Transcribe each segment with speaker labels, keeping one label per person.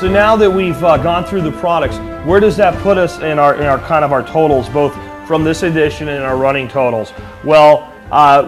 Speaker 1: So now that we've gone through the products, where does that put us in our kind of our totals, both from this edition and our running totals? Well,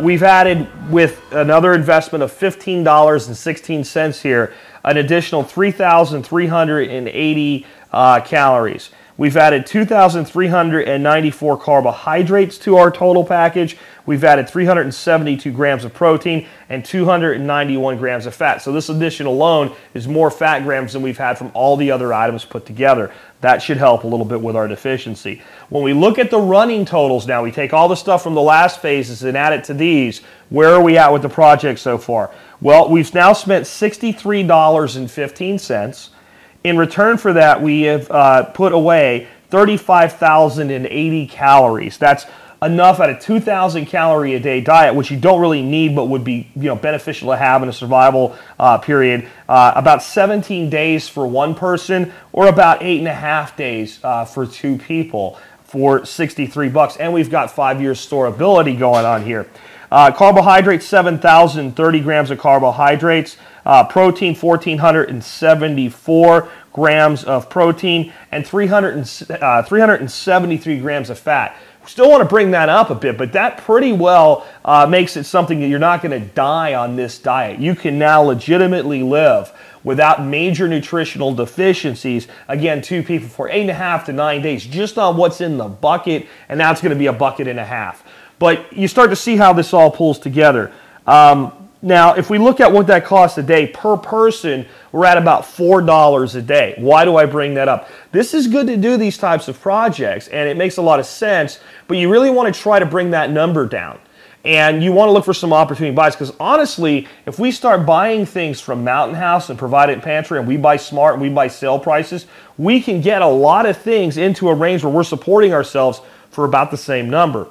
Speaker 1: we've added, with another investment of $15.16 here, an additional 3,380 calories. We've added 2,394 carbohydrates to our total package. We've added 372 grams of protein and 291 grams of fat. So this addition alone is more fat grams than we've had from all the other items put together. That should help a little bit with our deficiency. When we look at the running totals now, we take all the stuff from the last phases and add it to these. Where are we at with the project so far? Well, we've now spent $63.15. In return for that, we have put away 35,080 calories. That's enough at a 2,000 calorie a day diet, which you don't really need but would be beneficial to have in a survival period. About 17 days for one person, or about 8.5 days for two people for $63. And we've got 5 years storability going on here. Carbohydrates, 7,030 grams of carbohydrates. Protein, 1,474 grams of protein, and 373 grams of fat. We still want to bring that up a bit, but that pretty well makes it something that you're not going to die on this diet. You can now legitimately live without major nutritional deficiencies. Again, two people for 8.5 to 9 days, just on what's in the bucket, and that's going to be a bucket and a half. But you start to see how this all pulls together. Now, if we look at what that costs a day per person, we're at about $4 a day. Why do I bring that up? This is good to do these types of projects, and it makes a lot of sense, but you really want to try to bring that number down. And you want to look for some opportunity buys, because honestly, if we start buying things from Mountain House and Provident Pantry, and we buy smart and we buy sale prices, we can get a lot of things into a range where we're supporting ourselves for about the same number.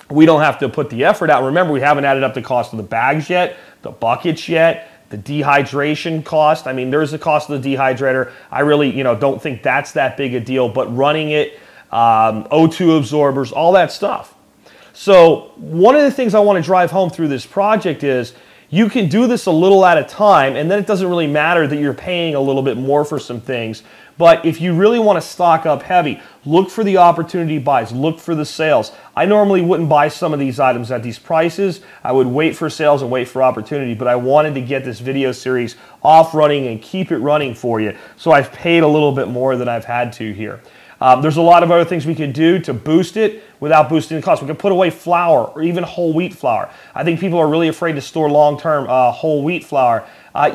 Speaker 1: We don't have to put the effort out. Remember, we haven't added up the cost of the bags yet, the buckets yet, the dehydration cost. I mean, there's the cost of the dehydrator. I really, don't think that's that big a deal, but running it, O2 absorbers, all that stuff. So one of the things I want to drive home through this project is you can do this a little at a time, and then it doesn't really matter that you're paying a little bit more for some things. But if you really want to stock up heavy, look for the opportunity buys, look for the sales. I normally wouldn't buy some of these items at these prices. I would wait for sales and wait for opportunity, but I wanted to get this video series off running and keep it running for you. So I've paid a little bit more than I've had to here. There's a lot of other things we could do to boost it without boosting the cost. We could put away flour or even whole wheat flour. I think people are really afraid to store long-term whole wheat flour.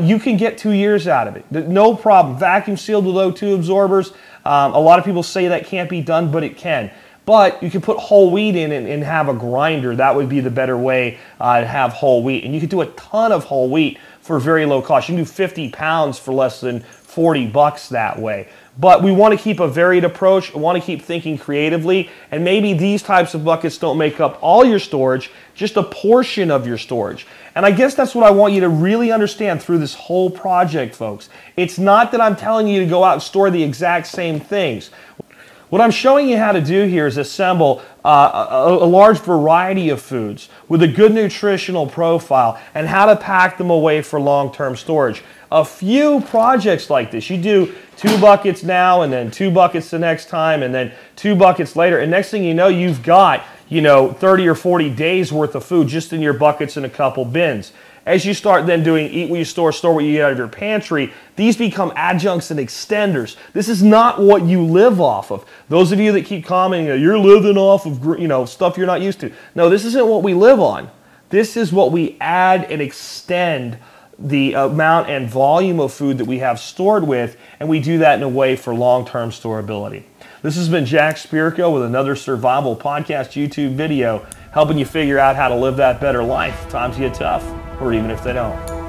Speaker 1: You can get 2 years out of it. No problem. Vacuum sealed with O2 absorbers. A lot of people say that can't be done, but it can. But you can put whole wheat in and have a grinder. That would be the better way to have whole wheat. And you could do a ton of whole wheat for very low cost. You can do 50 pounds for less than $40 that way. But we want to keep a varied approach. We want to keep thinking creatively. And maybe these types of buckets don't make up all your storage, just a portion of your storage. And I guess that's what I want you to really understand through this whole project, folks. It's not that I'm telling you to go out and store the exact same things. What I'm showing you how to do here is assemble a large variety of foods with a good nutritional profile and how to pack them away for long-term storage. A few projects like this, you do 2 buckets now and then 2 buckets the next time and then 2 buckets later, and next thing you know, you've got 30 or 40 days worth of food just in your buckets and a couple bins. As you start then doing eat what you store what you eat out of your pantry, these become adjuncts and extenders. This is not what you live off of. Those of you that keep commenting, you're living off of stuff you're not used to. No, this isn't what we live on. This is what we add and extend the amount and volume of food that we have stored with, and we do that in a way for long-term storability. This has been Jack Spirko with another Survival Podcast YouTube video, helping you figure out how to live that better life. Times get tough, or even if they don't.